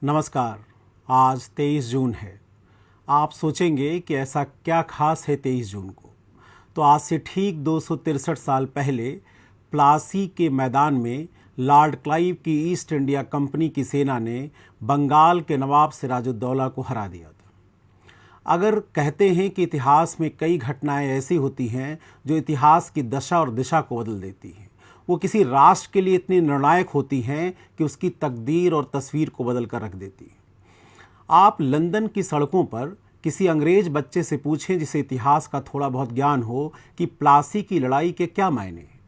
नमस्कार। आज 23 जून है। आप सोचेंगे कि ऐसा क्या खास है 23 जून को। तो आज से ठीक 263 साल पहले प्लासी के मैदान में लॉर्ड क्लाइव की ईस्ट इंडिया कंपनी की सेना ने बंगाल के नवाब सिराजुद्दौला को हरा दिया था। अगर कहते हैं कि इतिहास में कई घटनाएं ऐसी होती हैं जो इतिहास की दशा और दिशा को बदल देती हैं, वो किसी राष्ट्र के लिए इतनी निर्णायक होती हैं कि उसकी तकदीर और तस्वीर को बदल कर रख देती हैं। आप लंदन की सड़कों पर किसी अंग्रेज बच्चे से पूछें जिसे इतिहास का थोड़ा बहुत ज्ञान हो कि प्लासी की लड़ाई के क्या मायने हैं,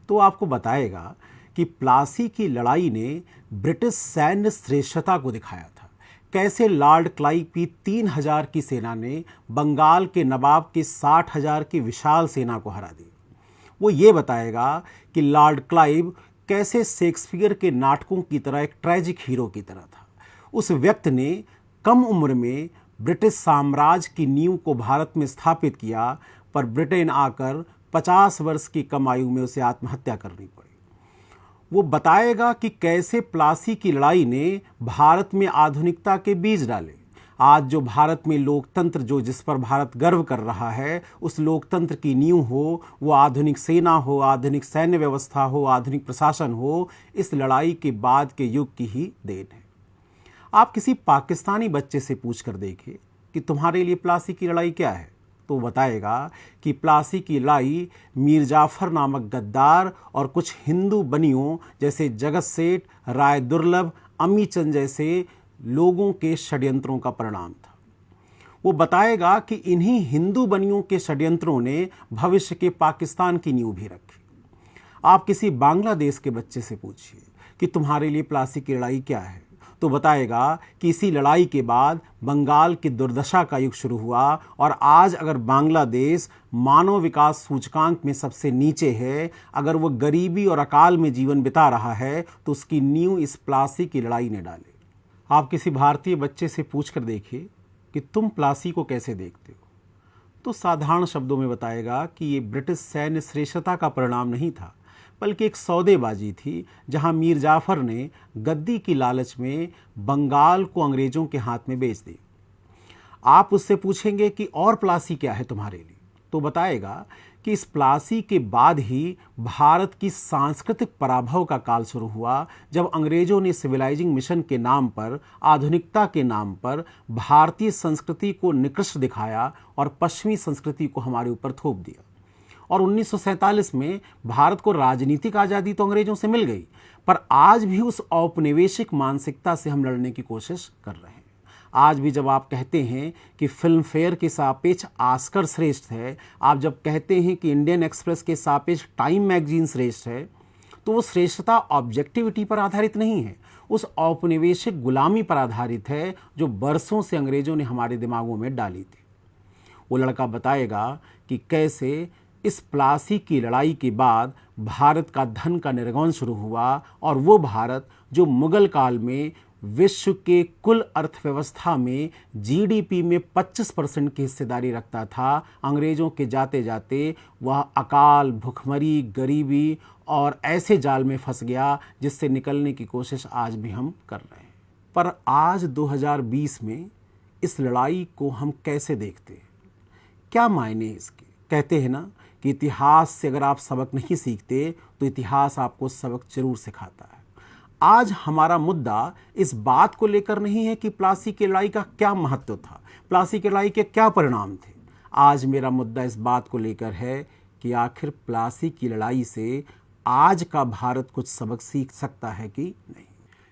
तो आपको बताएगा कि प्लासी की लड़ाई ने ब्रिटिश सैन्य श्रेष्ठता को दिखाया था। कैसे लॉर्ड क्लाइव की 3000 की सेना ने बंगाल के नवाब की 60,000 की विशाल सेना को हरा दी। वो ये बताएगा कि लॉर्ड क्लाइव कैसे शेक्सपियर के नाटकों की तरह एक ट्रेजिक हीरो की तरह था। उस व्यक्ति ने कम उम्र में ब्रिटिश साम्राज्य की नींव को भारत में स्थापित किया, पर ब्रिटेन आकर 50 वर्ष की कम आयु में उसे आत्महत्या करनी पड़ी। वो बताएगा कि कैसे प्लासी की लड़ाई ने भारत में आधुनिकता के बीज डाले। आज जो भारत में लोकतंत्र जिस पर भारत गर्व कर रहा है, उस लोकतंत्र की नींव हो, वो आधुनिक सेना हो, आधुनिक सैन्य व्यवस्था हो, आधुनिक प्रशासन हो, इस लड़ाई के बाद के युग की ही देन है। आप किसी पाकिस्तानी बच्चे से पूछ कर देखिए कि तुम्हारे लिए प्लासी की लड़ाई क्या है, तो बताएगा कि प्लासी की लड़ाई मीर जाफर नामक गद्दार और कुछ हिंदू बनियों जैसे जगत सेठ, राय दुर्लभ, अमी चंद जैसे लोगों के षड्यंत्रों का परिणाम था। वो बताएगा कि इन्हीं हिंदू बनियों के षड्यंत्रों ने भविष्य के पाकिस्तान की नींव भी रखी। आप किसी बांग्लादेश के बच्चे से पूछिए कि तुम्हारे लिए प्लासी की लड़ाई क्या है, तो बताएगा कि इसी लड़ाई के बाद बंगाल की दुर्दशा का युग शुरू हुआ और आज अगर बांग्लादेश मानव विकास सूचकांक में सबसे नीचे है, अगर वो गरीबी और अकाल में जीवन बिता रहा है, तो उसकी नींव इस प्लासी की लड़ाई ने डाली। आप किसी भारतीय बच्चे से पूछ कर देखिए कि तुम प्लासी को कैसे देखते हो, तो साधारण शब्दों में बताएगा कि ये ब्रिटिश सैन्य श्रेष्ठता का परिणाम नहीं था, बल्कि एक सौदेबाजी थी जहां मीर जाफर ने गद्दी की लालच में बंगाल को अंग्रेजों के हाथ में बेच दी। आप उससे पूछेंगे कि और प्लासी क्या है तुम्हारे लिए, तो बताएगा कि इस प्लासी के बाद ही भारत की सांस्कृतिक पराभव का काल शुरू हुआ, जब अंग्रेजों ने सिविलाइजिंग मिशन के नाम पर, आधुनिकता के नाम पर भारतीय संस्कृति को निकृष्ट दिखाया और पश्चिमी संस्कृति को हमारे ऊपर थोप दिया। और 1947 में भारत को राजनीतिक आज़ादी तो अंग्रेजों से मिल गई, पर आज भी उस औपनिवेशिक मानसिकता से हम लड़ने की कोशिश कर रहे हैं। आज भी जब आप कहते हैं कि फिल्म फेयर के सापेक्ष ऑस्कर श्रेष्ठ है, आप जब कहते हैं कि इंडियन एक्सप्रेस के सापेक्ष टाइम मैगजीन श्रेष्ठ है, तो वो श्रेष्ठता ऑब्जेक्टिविटी पर आधारित नहीं है, उस औपनिवेशिक गुलामी पर आधारित है जो बरसों से अंग्रेजों ने हमारे दिमागों में डाली थी। वो लड़का बताएगा कि कैसे इस प्लासी की लड़ाई के बाद भारत का धन का निर्गमन शुरू हुआ, और वो भारत जो मुगल काल में विश्व के कुल अर्थव्यवस्था में जीडीपी में 25% की हिस्सेदारी रखता था, अंग्रेजों के जाते जाते वह अकाल, भुखमरी, गरीबी और ऐसे जाल में फंस गया जिससे निकलने की कोशिश आज भी हम कर रहे हैं। पर आज 2020 में इस लड़ाई को हम कैसे देखते हैं, क्या मायने इसके? कहते हैं ना कि इतिहास से अगर आप सबक नहीं सीखते तो इतिहास आपको सबक जरूर सिखाता है। आज हमारा मुद्दा इस बात को लेकर नहीं है कि प्लासी की लड़ाई का क्या महत्व था, प्लासी की लड़ाई के क्या परिणाम थे। आज मेरा मुद्दा इस बात को लेकर है कि आखिर प्लासी की लड़ाई से आज का भारत कुछ सबक सीख सकता है कि नहीं।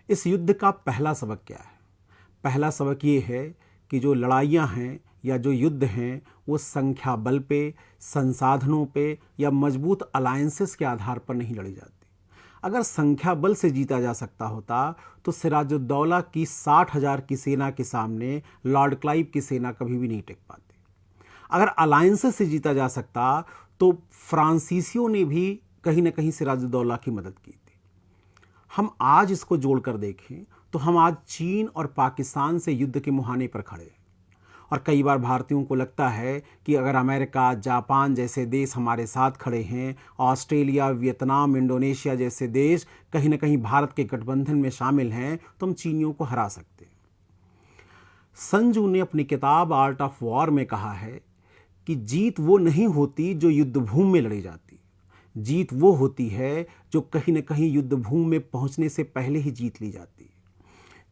इस युद्ध का पहला सबक क्या है? पहला सबक ये है कि जो लड़ाइयाँ हैं या जो युद्ध हैं वो संख्या बल पे, संसाधनों पे या मजबूत अलायंसेस के आधार पर नहीं लड़ी जाती। अगर संख्या बल से जीता जा सकता होता तो सिराजुद्दौला की 60,000 की सेना के सामने लॉर्ड क्लाइव की सेना कभी भी नहीं टिक पाती। अगर अलायंसेस से जीता जा सकता तो फ्रांसीसियों ने भी कहीं ना कहीं सिराजुद्दौला की मदद की थी। हम आज इसको जोड़कर देखें तो हम आज चीन और पाकिस्तान से युद्ध के मुहाने पर खड़े हैं। और कई बार भारतीयों को लगता है कि अगर अमेरिका, जापान जैसे देश हमारे साथ खड़े हैं, ऑस्ट्रेलिया, वियतनाम, इंडोनेशिया जैसे देश कहीं ना कहीं भारत के गठबंधन में शामिल हैं, तो हम चीनियों को हरा सकते हैं। सन तजू ने अपनी किताब आर्ट ऑफ वॉर में कहा है कि जीत वो नहीं होती जो युद्ध भूमि में लड़ी जाती, जीत वो होती है जो कहीं न कहीं युद्ध भूमि में पहुंचने से पहले ही जीत ली जाती है।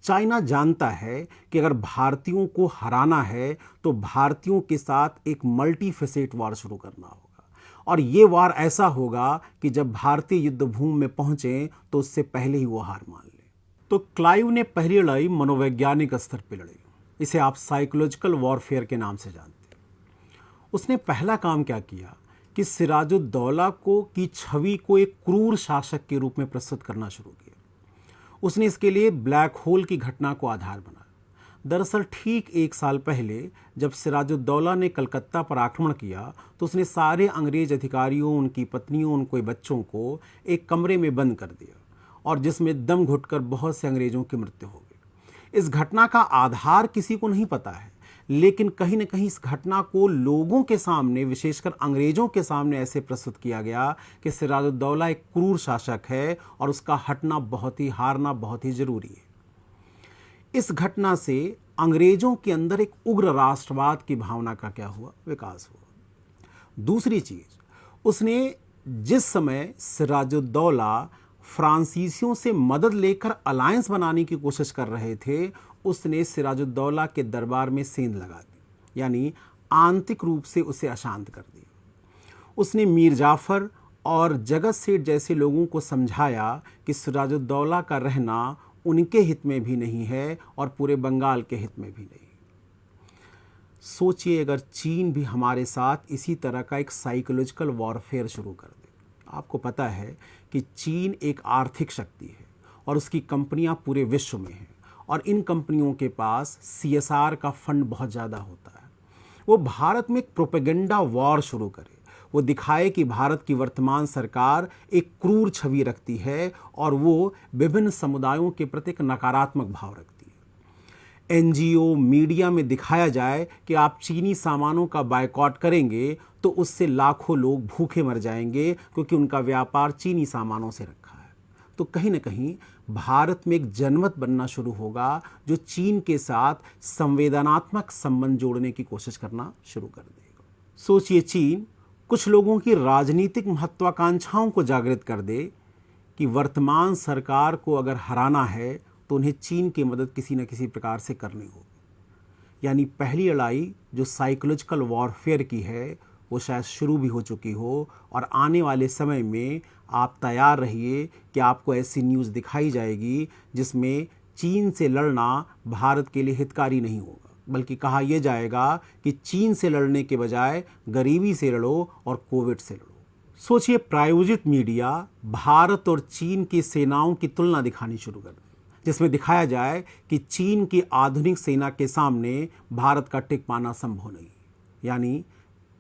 चाइना जानता है कि अगर भारतीयों को हराना है तो भारतीयों के साथ एक मल्टी फेसेट वार शुरू करना होगा, और ये वार ऐसा होगा कि जब भारतीय युद्ध भूमि में पहुंचे तो उससे पहले ही वो हार मान ले। तो क्लाइव ने पहली लड़ाई मनोवैज्ञानिक स्तर पर लड़ी, इसे आप साइकोलॉजिकल वॉरफेयर के नाम से जानते हैं। उसने पहला काम क्या किया कि सिराजुद्दौला की छवि को एक क्रूर शासक के रूप में प्रस्तुत करना शुरू किया। उसने इसके लिए ब्लैक होल की घटना को आधार बनाया। दरअसल ठीक 1 साल पहले जब सिराजुद्दौला ने कलकत्ता पर आक्रमण किया तो उसने सारे अंग्रेज अधिकारियों, उनकी पत्नियों, उनके बच्चों को एक कमरे में बंद कर दिया, और जिसमें दम घुटकर बहुत से अंग्रेजों की मृत्यु हो गई। इस घटना का आधार किसी को नहीं पता है, लेकिन कहीं न कहीं इस घटना को लोगों के सामने, विशेषकर अंग्रेजों के सामने ऐसे प्रस्तुत किया गया कि सिराजुद्दौला एक क्रूर शासक है और उसका हारना बहुत ही जरूरी है। इस घटना से अंग्रेजों के अंदर एक उग्र राष्ट्रवाद की भावना का क्या हुआ, विकास हुआ। दूसरी चीज, उसने जिस समय सिराजुद्दौला फ्रांसीसियों से मदद लेकर अलायंस बनाने की कोशिश कर रहे थे, उसने सिराजुद्दौला के दरबार में सेंध लगा दी, यानी आंतरिक रूप से उसे अशांत कर दिया। उसने मीर जाफर और जगत सेठ जैसे लोगों को समझाया कि सिराजुद्दौला का रहना उनके हित में भी नहीं है और पूरे बंगाल के हित में भी नहीं। सोचिए अगर चीन भी हमारे साथ इसी तरह का एक साइकोलॉजिकल वॉरफेयर शुरू कर दे। आपको पता है कि चीन एक आर्थिक शक्ति है और उसकी कंपनियां पूरे विश्व में हैं, और इन कंपनियों के पास CSR का फंड बहुत ज़्यादा होता है। वो भारत में एक प्रोपेगेंडा वॉर शुरू करे, वो दिखाए कि भारत की वर्तमान सरकार एक क्रूर छवि रखती है और वो विभिन्न समुदायों के प्रति एक नकारात्मक भाव रखती है। NGO, मीडिया में दिखाया जाए कि आप चीनी सामानों का बायकॉट करेंगे तो उससे लाखों लोग भूखे मर जाएंगे, क्योंकि उनका व्यापार चीनी सामानों से रखा है। तो कहीं न कहीं भारत में एक जनमत बनना शुरू होगा जो चीन के साथ संवेदनात्मक संबंध जोड़ने की कोशिश करना शुरू कर देगा। सोचिए, चीन कुछ लोगों की राजनीतिक महत्वाकांक्षाओं को जागृत कर दे कि वर्तमान सरकार को अगर हराना है तो उन्हें चीन की मदद किसी न किसी प्रकार से करनी होगी। यानी पहली लड़ाई जो साइकोलॉजिकल वॉरफेयर की है वो शायद शुरू भी हो चुकी हो, और आने वाले समय में आप तैयार रहिए कि आपको ऐसी न्यूज़ दिखाई जाएगी जिसमें चीन से लड़ना भारत के लिए हितकारी नहीं होगा, बल्कि कहा यह जाएगा कि चीन से लड़ने के बजाय गरीबी से लड़ो और कोविड से लड़ो। सोचिए, प्रायोजित मीडिया भारत और चीन की सेनाओं की तुलना दिखानी शुरू कर दे, जिसमें दिखाया जाए कि चीन की आधुनिक सेना के सामने भारत का टिक पाना संभव नहीं। यानी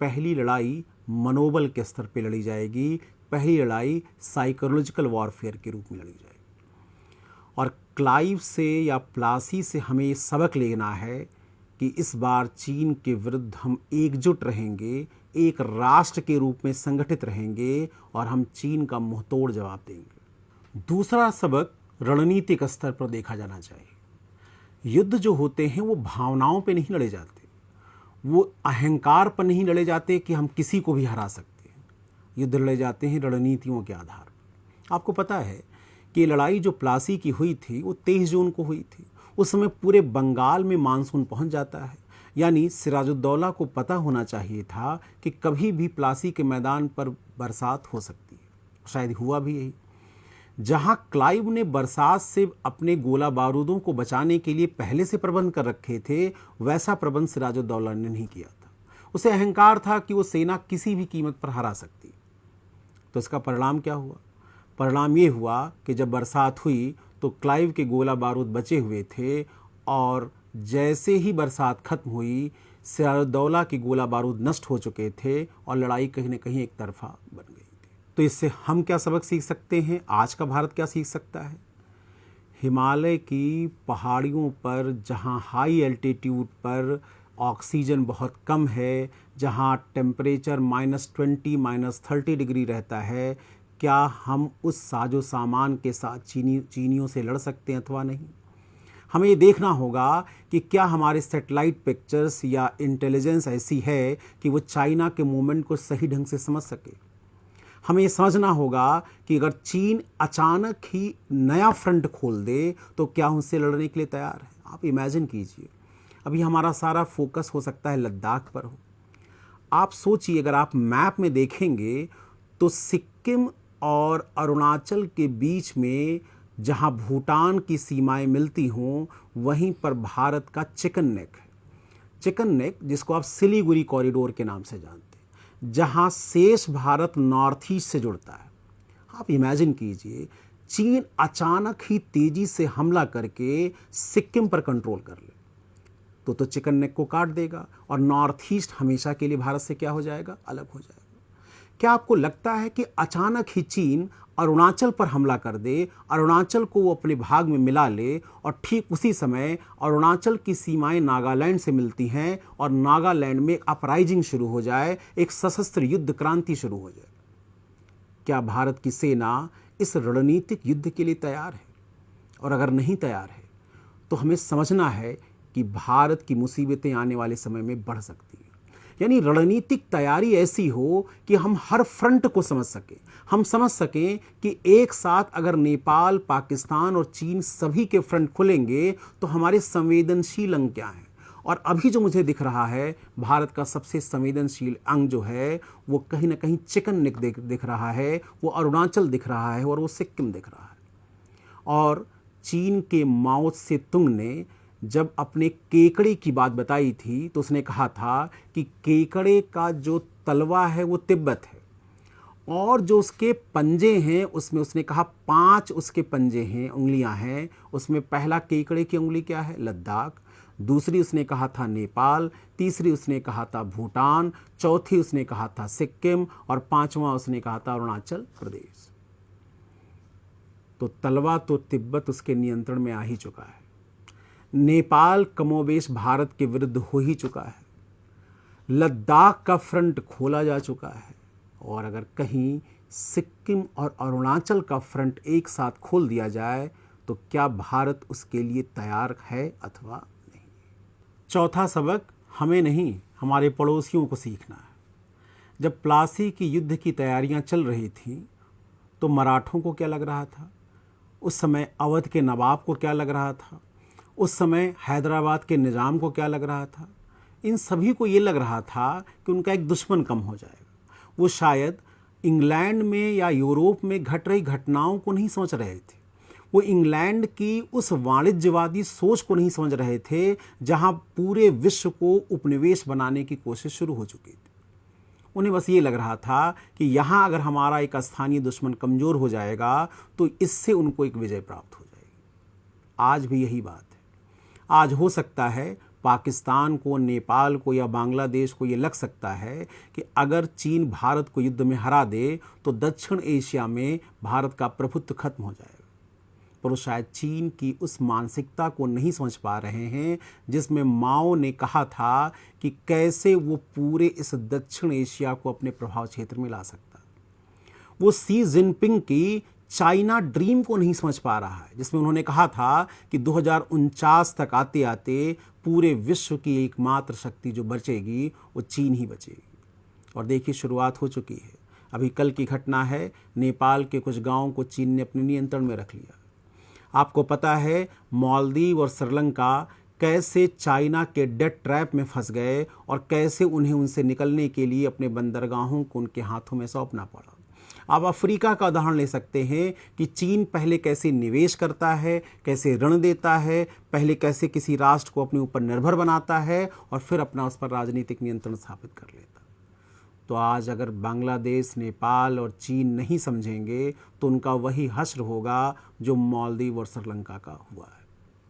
पहली लड़ाई मनोबल के स्तर पर लड़ी जाएगी, पहली लड़ाई साइकोलॉजिकल वॉरफेयर के रूप में लड़ी जाएगी। और क्लाइव से या प्लासी से हमें ये सबक लेना है कि इस बार चीन के विरुद्ध हम एकजुट रहेंगे, एक राष्ट्र के रूप में संगठित रहेंगे और हम चीन का मुंहतोड़ जवाब देंगे। दूसरा सबक रणनीतिक स्तर पर देखा जाना चाहिए। युद्ध जो होते हैं वो भावनाओं पे नहीं लड़े जाते, वो अहंकार पर नहीं लड़े जाते कि हम किसी को भी हरा सकते हैं। युद्ध लड़े जाते हैं रणनीतियों के आधार पर। आपको पता है कि लड़ाई जो प्लासी की हुई थी वो 23 जून को हुई थी। उस समय पूरे बंगाल में मानसून पहुंच जाता है, यानी सिराजुद्दौला को पता होना चाहिए था कि कभी भी प्लासी के मैदान पर बरसात हो सकती है। शायद हुआ भी यही। जहां क्लाइव ने बरसात से अपने गोला बारूदों को बचाने के लिए पहले से प्रबंध कर रखे थे, वैसा प्रबंध सिराजुद्दौला ने नहीं किया था। उसे अहंकार था कि वो सेना किसी भी कीमत पर हरा सकती। तो इसका परिणाम क्या हुआ? परिणाम ये हुआ कि जब बरसात हुई तो क्लाइव के गोला बारूद बचे हुए थे, और जैसे ही बरसात खत्म हुई सिराजुद्दौला के गोला बारूद नष्ट हो चुके थे और लड़ाई कहीं न कहीं एक तरफा बन गई थी। तो इससे हम क्या सबक सीख सकते हैं? आज का भारत क्या सीख सकता है? हिमालय की पहाड़ियों पर, जहां हाई एल्टीट्यूड पर ऑक्सीजन बहुत कम है, जहां टेम्परेचर -20 -30 डिग्री रहता है, क्या हम उस साजो सामान के साथ चीनियों से लड़ सकते हैं अथवा नहीं? हमें ये देखना होगा कि क्या हमारे सैटेलाइट पिक्चर्स या इंटेलिजेंस ऐसी है कि वो चाइना के मूवमेंट को सही ढंग से समझ सके। हमें ये समझना होगा कि अगर चीन अचानक ही नया फ्रंट खोल दे तो क्या उनसे लड़ने के लिए तैयार है। आप इमेजिन कीजिए, अभी हमारा सारा फोकस हो सकता है लद्दाख पर हो। आप सोचिए, अगर आप मैप में देखेंगे तो सिक्किम और अरुणाचल के बीच में जहां भूटान की सीमाएं मिलती हों, वहीं पर भारत का चिकन नेक है। चिकन नेक, जिसको आप सिलीगुड़ी कॉरिडोर के नाम से जानते हैं, जहां शेष भारत नॉर्थ ईस्ट से जुड़ता है। आप इमेजिन कीजिए, चीन अचानक ही तेजी से हमला करके सिक्किम पर कंट्रोल कर ले तो चिकन नेक को काट देगा और नॉर्थ ईस्ट हमेशा के लिए भारत से क्या हो जाएगा, अलग हो जाएगा। क्या आपको लगता है कि अचानक ही चीन अरुणाचल पर हमला कर दे, अरुणाचल को वो अपने भाग में मिला ले और ठीक उसी समय अरुणाचल की सीमाएं नागालैंड से मिलती हैं और नागालैंड में एक अपराइजिंग शुरू हो जाए, एक सशस्त्र युद्ध क्रांति शुरू हो जाए? क्या भारत की सेना इस रणनीतिक युद्ध के लिए तैयार है? और अगर नहीं तैयार है तो हमें समझना है कि भारत की मुसीबतें आने वाले समय में बढ़ सकती हैं। यानी रणनीतिक तैयारी ऐसी हो कि हम हर फ्रंट को समझ सकें। हम समझ सकें कि एक साथ अगर नेपाल, पाकिस्तान और चीन सभी के फ्रंट खुलेंगे तो हमारे संवेदनशील अंग क्या हैं। और अभी जो मुझे दिख रहा है, भारत का सबसे संवेदनशील अंग जो है वो कहीं ना कहीं चिकन नेक दिख रहा है, वो अरुणाचल दिख रहा है और वो सिक्किम दिख रहा है। और चीन के माओ त्से तुंग ने जब अपने केकड़े की बात बताई थी तो उसने कहा था कि केकड़े का जो तलवा है वो तिब्बत है और जो उसके पंजे हैं उसमें उसने कहा 5 उसके पंजे हैं, उंगलियां हैं। उसमें पहला केकड़े की उंगली क्या है, लद्दाख। दूसरी उसने कहा था नेपाल, तीसरी उसने कहा था भूटान, चौथी उसने कहा था सिक्किम और 5वां उसने कहा था अरुणाचल प्रदेश। तो तलवा तो तिब्बत उसके नियंत्रण में आ ही चुका है। नेपाल कमोबेश भारत के विरुद्ध हो ही चुका है। लद्दाख का फ्रंट खोला जा चुका है और अगर कहीं सिक्किम और अरुणाचल का फ्रंट एक साथ खोल दिया जाए तो क्या भारत उसके लिए तैयार है अथवा नहीं। चौथा सबक हमें नहीं, हमारे पड़ोसियों को सीखना है। जब प्लासी की युद्ध की तैयारियां चल रही थीं तो मराठों को क्या लग रहा था, उस समय अवध के नवाब को क्या लग रहा था, उस समय हैदराबाद के निज़ाम को क्या लग रहा था। इन सभी को ये लग रहा था कि उनका एक दुश्मन कम हो जाएगा। वो शायद इंग्लैंड में या यूरोप में घट रही घटनाओं को नहीं समझ रहे थे। वो इंग्लैंड की उस वाणिज्यवादी सोच को नहीं समझ रहे थे जहां पूरे विश्व को उपनिवेश बनाने की कोशिश शुरू हो चुकी थी। उन्हें बस ये लग रहा था कि यहाँ अगर हमारा एक स्थानीय दुश्मन कमज़ोर हो जाएगा तो इससे उनको एक विजय प्राप्त हो जाएगी। आज भी यही बात है। आज हो सकता है पाकिस्तान को, नेपाल को या बांग्लादेश को ये लग सकता है कि अगर चीन भारत को युद्ध में हरा दे तो दक्षिण एशिया में भारत का प्रभुत्व खत्म हो जाएगा। पर वो शायद चीन की उस मानसिकता को नहीं समझ पा रहे हैं जिसमें माओ ने कहा था कि कैसे वो पूरे इस दक्षिण एशिया को अपने प्रभाव क्षेत्र में ला सकता है। वो शी जिनपिंग की चाइना ड्रीम को नहीं समझ पा रहा है जिसमें उन्होंने कहा था कि 2049 तक आते आते पूरे विश्व की एकमात्र शक्ति जो बचेगी वो चीन ही बचेगी। और देखिए, शुरुआत हो चुकी है। अभी कल की घटना है, नेपाल के कुछ गांवों को चीन ने अपने नियंत्रण में रख लिया। आपको पता है मालदीव और श्रीलंका कैसे चाइना के डेथ ट्रैप में फंस गए और कैसे उन्हें उनसे निकलने के लिए अपने बंदरगाहों को उनके हाथों में सौंपना पड़ा। आप अफ्रीका का उदाहरण ले सकते हैं कि चीन पहले कैसे निवेश करता है, कैसे ऋण देता है, पहले कैसे किसी राष्ट्र को अपने ऊपर निर्भर बनाता है और फिर अपना उस पर राजनीतिक नियंत्रण स्थापित कर लेता। तो आज अगर बांग्लादेश, नेपाल और चीन नहीं समझेंगे तो उनका वही हश्र होगा जो मालदीव और श्रीलंका का हुआ है।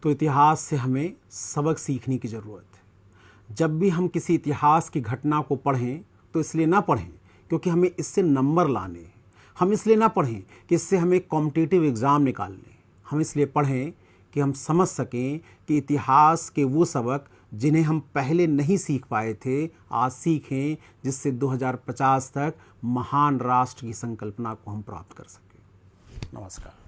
तो इतिहास से हमें सबक सीखने की ज़रूरत है। जब भी हम किसी इतिहास की घटना को पढ़ें तो इसलिए ना पढ़ें क्योंकि हमें इससे नंबर लाने हैं। हम इसलिए ना पढ़ें कि इससे हमें कॉम्पिटिटिव एग्ज़ाम निकालने हैं। हम इसलिए पढ़ें कि हम समझ सकें कि इतिहास के वो सबक जिन्हें हम पहले नहीं सीख पाए थे आज सीखें, जिससे 2050 तक महान राष्ट्र की संकल्पना को हम प्राप्त कर सकें। नमस्कार।